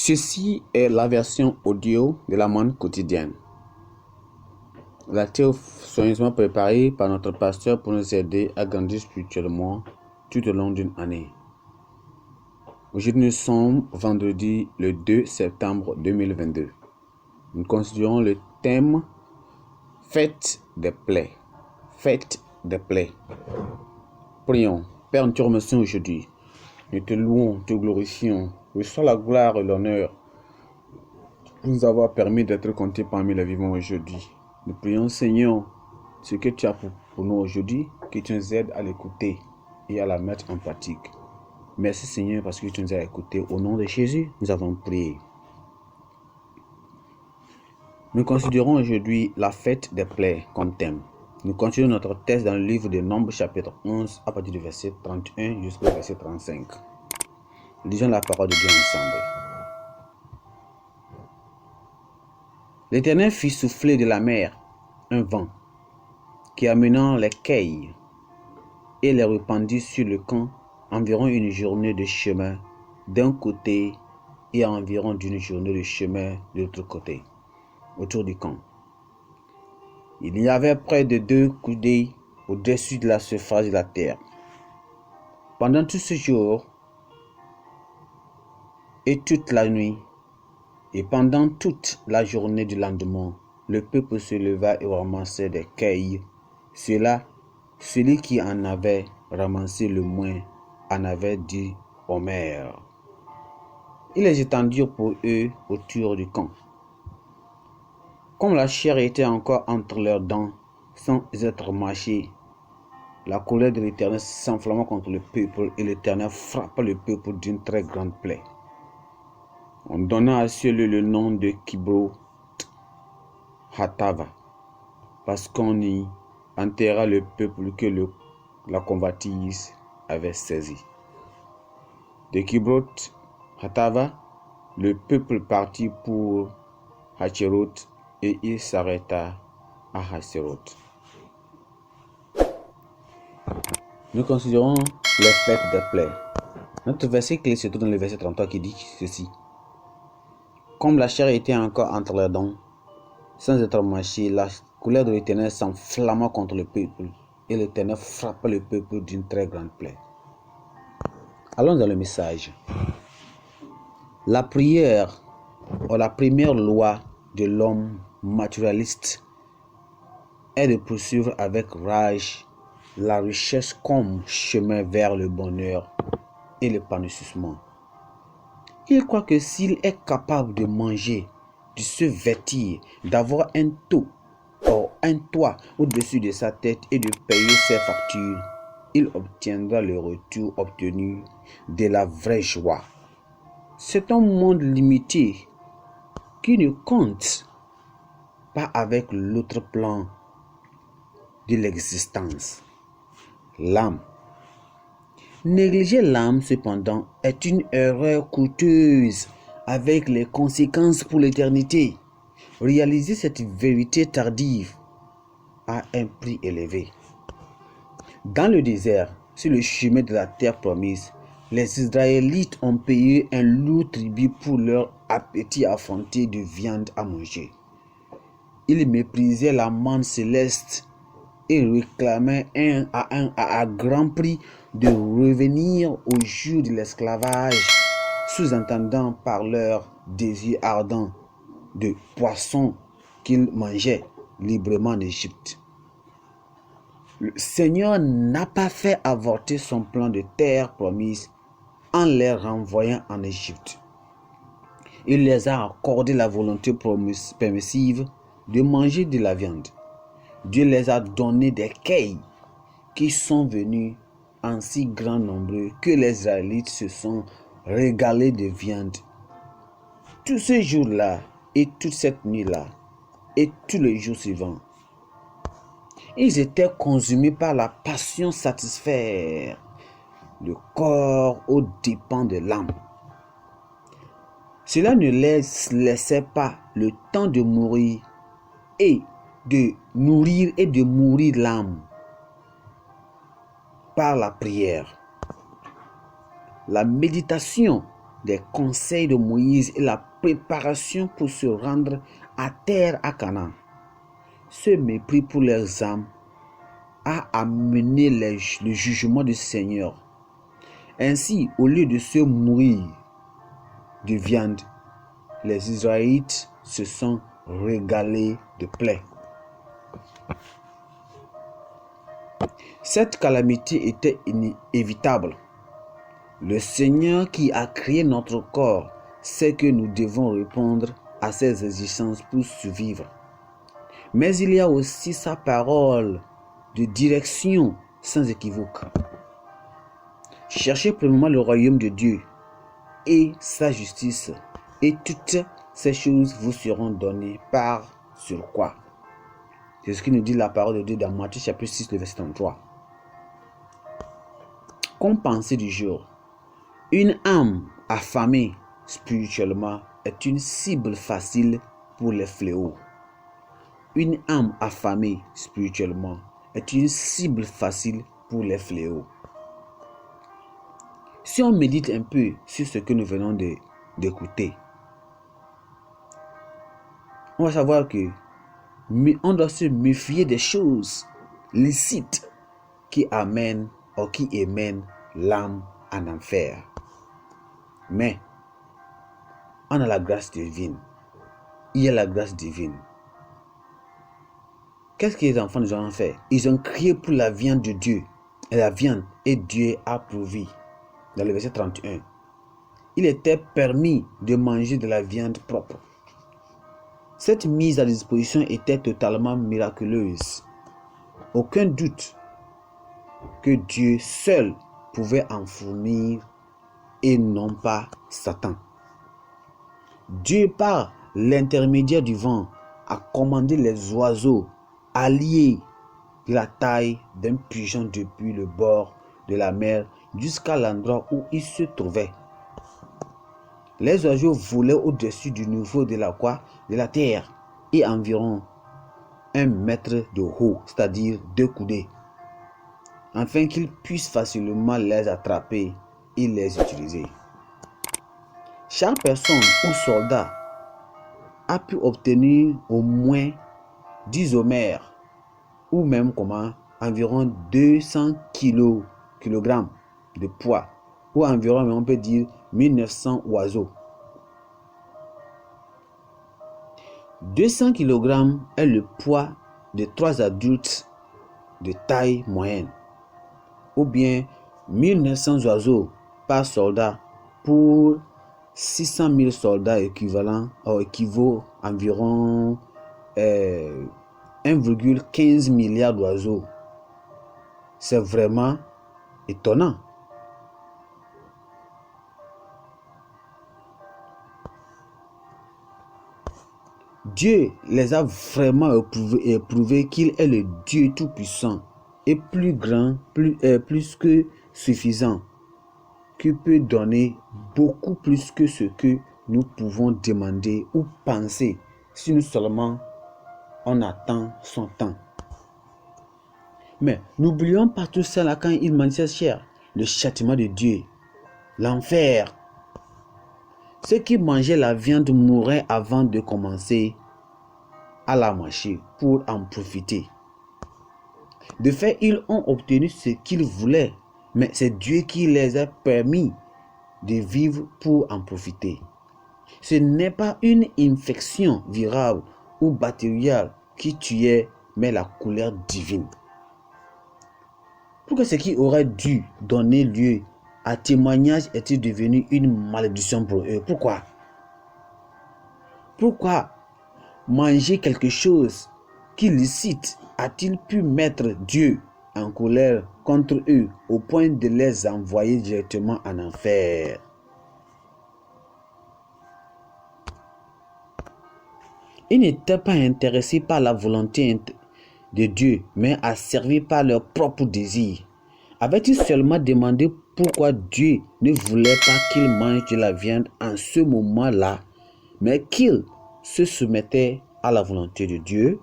Ceci est la version audio de la manne quotidienne. La théo soigneusement préparée par notre pasteur pour nous aider à grandir spirituellement tout au long d'une année. Aujourd'hui, nous sommes vendredi le 2 septembre 2022. Nous considérons le thème Fête des plaies. Fête des plaies. Prions. Père, nous te remercions aujourd'hui. Nous te louons, te glorifions. Reçois la gloire et l'honneur de nous avoir permis d'être comptés parmi les vivants aujourd'hui. Nous prions, Seigneur, ce que tu as pour nous aujourd'hui, que tu nous aides à l'écouter et à la mettre en pratique. Merci, Seigneur, parce que tu nous as écoutés. Au nom de Jésus, nous avons prié. Nous considérons aujourd'hui la fête des plaies comme thème. Nous continuons notre thèse dans le livre de Nombres, chapitre 11, à partir du verset 31 jusqu'au verset 35. Lisons la parole de Dieu ensemble. L'Éternel fit souffler de la mer un vent qui amenant les cailles et les répandit sur le camp environ une journée de chemin d'un côté et environ d'une journée de chemin de l'autre côté, autour du camp. Il y avait près de 2 coudées au-dessus de la surface de la terre. Pendant tout ce jour et toute la nuit, et pendant toute la journée du lendemain, le peuple se leva et ramassait des cailles. Celui qui en avait ramassé le moins en avait dit Omer. Ils les étendirent pour eux autour du camp. Comme la chair était encore entre leurs dents, sans être mâchée, la colère de l'Éternel s'enflamma contre le peuple, et l'Éternel frappa le peuple d'une très grande plaie. On donna à ce lieu le nom de Kibroth Hattaava, parce qu'on y enterra le peuple que la convoitise avait saisi. De Kibroth Hattaava, le peuple partit pour Hacheroth et il s'arrêta à Hazeroth. Nous considérons les fêtes des plaies. Notre verset clé se trouve dans le verset 33 qui dit ceci. Comme la chair était encore entre leurs dents, sans être mâchée, la colère de l'Éternel s'enflamma contre le peuple, et l'Éternel frappa le peuple d'une très grande plaie. Allons dans le message. La prière est la première loi de l'homme matérialiste est de poursuivre avec rage la richesse comme chemin vers le bonheur et l'épanouissement. Il croit que s'il est capable de manger, de se vêtir, d'avoir un toit au-dessus de sa tête et de payer ses factures, il obtiendra le retour obtenu de la vraie joie. C'est un monde limité qui ne compte pas avec l'autre plan de l'existence, l'âme. Négliger l'âme, cependant, est une erreur coûteuse avec les conséquences pour l'éternité. Réaliser cette vérité tardive a un prix élevé. Dans le désert, sur le chemin de la terre promise, les Israélites ont payé un lourd tribut pour leur appétit affronté de viande à manger. Ils méprisaient la manne céleste et réclamaient à grand prix de revenir au jour de l'esclavage, sous-entendant par leur désir ardent de poissons qu'ils mangeaient librement en Égypte. Le Seigneur n'a pas fait avorter son plan de terre promise en les renvoyant en Égypte. Il les a accordé la volonté permissive de manger de la viande. Dieu les a donné des cailles qui sont venus en si grand nombre que les Israélites se sont régalés de viande. Tous ces jours-là et toute cette nuit-là et tous les jours suivants, ils étaient consumés par la passion satisfaire le corps aux dépens de l'âme. Cela ne les laissait pas le temps de mourir et de nourrir et de mourir l'âme par la prière. La méditation des conseils de Moïse et la préparation pour se rendre à terre à Canaan. Ce mépris pour leurs âmes a amené le jugement du Seigneur. Ainsi, au lieu de se mourir de viande, les Israélites se sont régalés de plaies. Cette calamité était inévitable. Le Seigneur qui a créé notre corps sait que nous devons répondre à ses exigences pour survivre. Mais il y a aussi sa parole de direction sans équivoque. Cherchez premièrement le royaume de Dieu et sa justice, et toutes ces choses vous seront données par surcroît. C'est ce que nous dit la parole de Dieu dans Matthieu chapitre 6, le verset 33. Comme pensée du jour, une âme affamée spirituellement est une cible facile pour les fléaux. Une âme affamée spirituellement est une cible facile pour les fléaux. Si on médite un peu sur ce que nous venons d'écouter, on va savoir que on doit se méfier des choses licites qui amènent ou qui émènent l'âme en enfer. Mais on a la grâce divine. Il y a la grâce divine. Qu'est-ce que les enfants nous ont fait? Ils ont crié pour la viande de Dieu. Et la viande, et Dieu a pourvu. Dans le verset 31. Il était permis de manger de la viande propre. Cette mise à disposition était totalement miraculeuse. Aucun doute que Dieu seul pouvait en fournir et non pas Satan. Dieu, par l'intermédiaire du vent, a commandé les oiseaux alliés de la taille d'un pigeon depuis le bord de la mer jusqu'à l'endroit où ils se trouvaient. Les oiseaux volaient au-dessus du niveau de la terre et environ 1 mètre de haut, c'est-à-dire 2 coudées, afin qu'ils puissent facilement les attraper et les utiliser. Chaque personne ou soldat a pu obtenir au moins 10 homères ou même environ 200 kg de poids, ou environ, on peut dire, 1900 oiseaux. 200 kg est le poids de 3 adultes de taille moyenne, ou bien 1900 oiseaux par soldat pour 600 000 soldats équivaut environ 1,15 milliard d'oiseaux. C'est vraiment étonnant. Dieu les a vraiment éprouvés qu'il est le Dieu tout-puissant et plus grand, plus que suffisant, qui peut donner beaucoup plus que ce que nous pouvons demander ou penser si nous seulement on attend son temps. Mais n'oublions pas tout cela quand il manifeste le châtiment de Dieu, l'enfer. Ceux qui mangeaient la viande mouraient avant de commencer à la manger pour en profiter. De fait, ils ont obtenu ce qu'ils voulaient, mais c'est Dieu qui les a permis de vivre pour en profiter. Ce n'est pas une infection virale ou bactériale qui tuait, mais la colère divine. Pourquoi ce qui aurait dû donner lieu à témoignage est-il devenu une malédiction pour eux? Pourquoi manger quelque chose qui licite a-t-il pu mettre Dieu en colère contre eux au point de les envoyer directement en enfer? Ils n'étaient pas intéressés par la volonté de Dieu, mais asservis par leur propre désir. Avait-il seulement demandé pourquoi Dieu ne voulait pas qu'ils mangent de la viande en ce moment-là, mais qu'ils se soumettaient à la volonté de Dieu?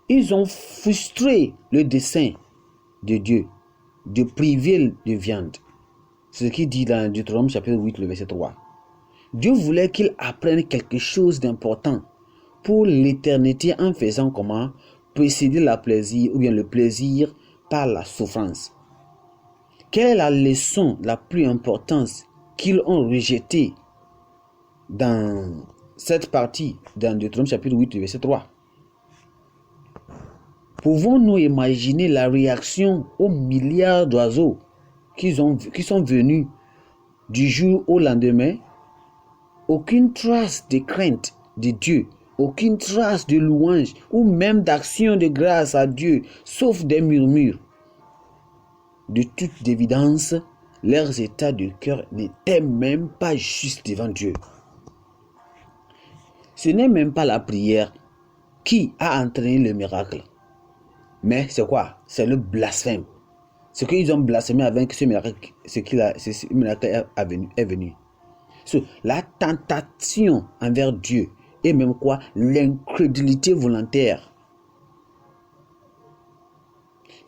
Ils ont frustré le dessein de Dieu de priver de viande. ce qu'il dit dans Deutéronome chapitre 8, le verset 3. Dieu voulait qu'il apprenne quelque chose d'important pour l'éternité en faisant comment précéder le plaisir par la souffrance. Quelle est la leçon la plus importante qu'ils ont rejetée dans cette partie, dans Deutéronome chapitre 8, verset 3? Pouvons-nous imaginer la réaction aux milliards d'oiseaux qui sont venus du jour au lendemain? Aucune trace de crainte de Dieu, aucune trace de louange ou même d'action de grâce à Dieu, sauf des murmures. De toute évidence, leurs états de cœur n'étaient même pas justes devant Dieu. Ce n'est même pas la prière qui a entraîné le miracle. Mais c'est quoi? C'est le blasphème. Ce qu'ils ont blasphémé avant que ce miracle est venu. La tentation envers Dieu et même quoi? L'incrédulité volontaire.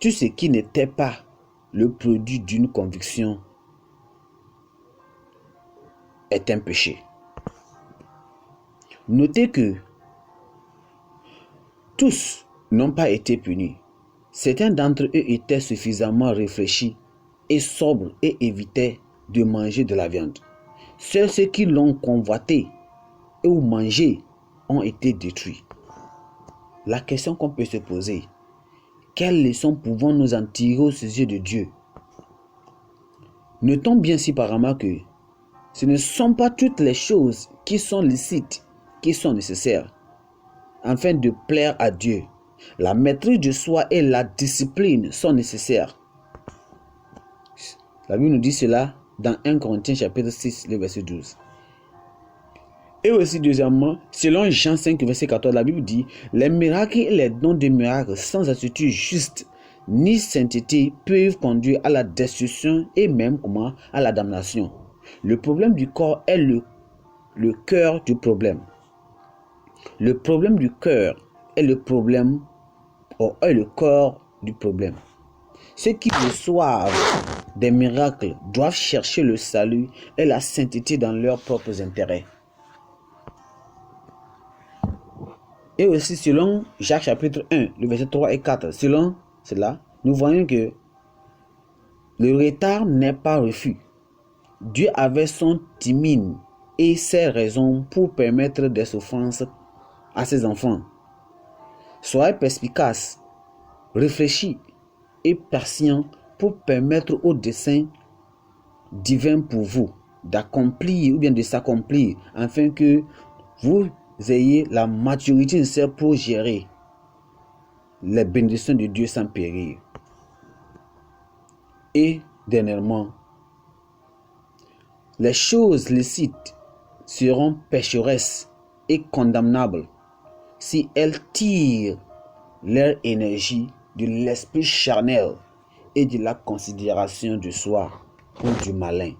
Tout ce qui n'était pas le produit d'une conviction est un péché. Notez que tous n'ont pas été punis. Certains d'entre eux étaient suffisamment réfléchis et sobres et évitaient de manger de la viande. Seuls ceux qui l'ont convoité ou mangé ont été détruits. La question qu'on peut se poser, quelles leçons pouvons-nous en tirer au sujet de Dieu? Notons bien séparément que ce ne sont pas toutes les choses qui sont licites qui sont nécessaires afin de plaire à Dieu. La maîtrise de soi et la discipline sont nécessaires. La Bible nous dit cela dans 1 Corinthiens chapitre 6, le verset 12. Et aussi deuxièmement, selon Jean 5, verset 14, la Bible dit « Les miracles et les dons de miracles sans attitude juste ni sainteté peuvent conduire à la destruction et même comment à la damnation. » Le problème du corps est le cœur du problème. Le problème du cœur est le problème est le corps du problème. Ceux qui reçoivent des miracles doivent chercher le salut et la sainteté dans leurs propres intérêts. Et aussi selon Jacques chapitre 1, le verset 3 et 4, selon cela, nous voyons que le retard n'est pas refus. Dieu avait son timide et ses raisons pour permettre des souffrances à ses enfants. Soyez perspicace, réfléchis et patient pour permettre au dessein divin pour vous d'accomplir ou bien de s'accomplir afin que vous ayez la maturité nécessaire pour gérer les bénédictions de Dieu sans périr. Et dernièrement, les choses licites seront pécheresses et condamnables si elles tirent leur énergie de l'esprit charnel et de la considération de soi ou du malin.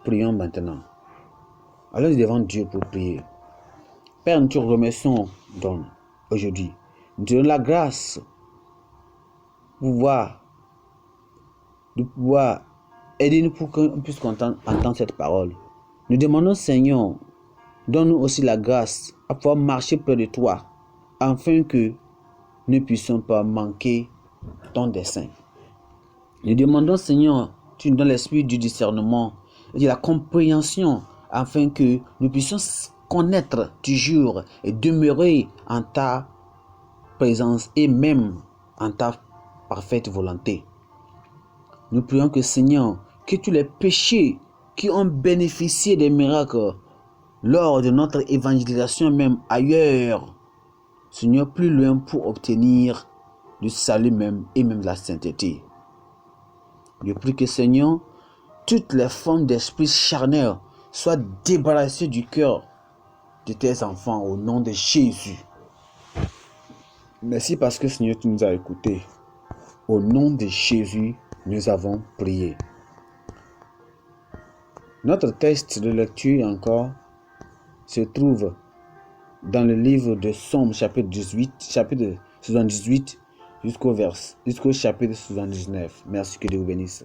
Prions maintenant. Allons devant Dieu pour prier. Père, nous te remercions donc aujourd'hui. Nous te donnons la grâce de pouvoir aider-nous pour qu'on puisse entendre cette parole. Nous demandons, Seigneur, donne-nous aussi la grâce à pouvoir marcher près de toi, afin que nous ne puissions pas manquer ton dessein. Nous demandons, Seigneur, tu nous donnes l'esprit du discernement et de la compréhension, afin que nous puissions connaître toujours et demeurer en ta présence et même en ta parfaite volonté. Nous prions que, Seigneur, que tous les péchés qui ont bénéficié des miracles lors de notre évangélisation, même ailleurs, Seigneur, plus loin pour obtenir le salut même et même la sainteté. Je prie que, Seigneur, toutes les formes d'esprit charnel soient débarrassées du cœur de tes enfants au nom de Jésus. Merci parce que, Seigneur, tu nous as écoutés. Au nom de Jésus, nous avons prié. Notre texte de lecture encore se trouve dans le livre de Psaume chapitre 78 jusqu'au chapitre 79. Merci, que Dieu vous bénisse.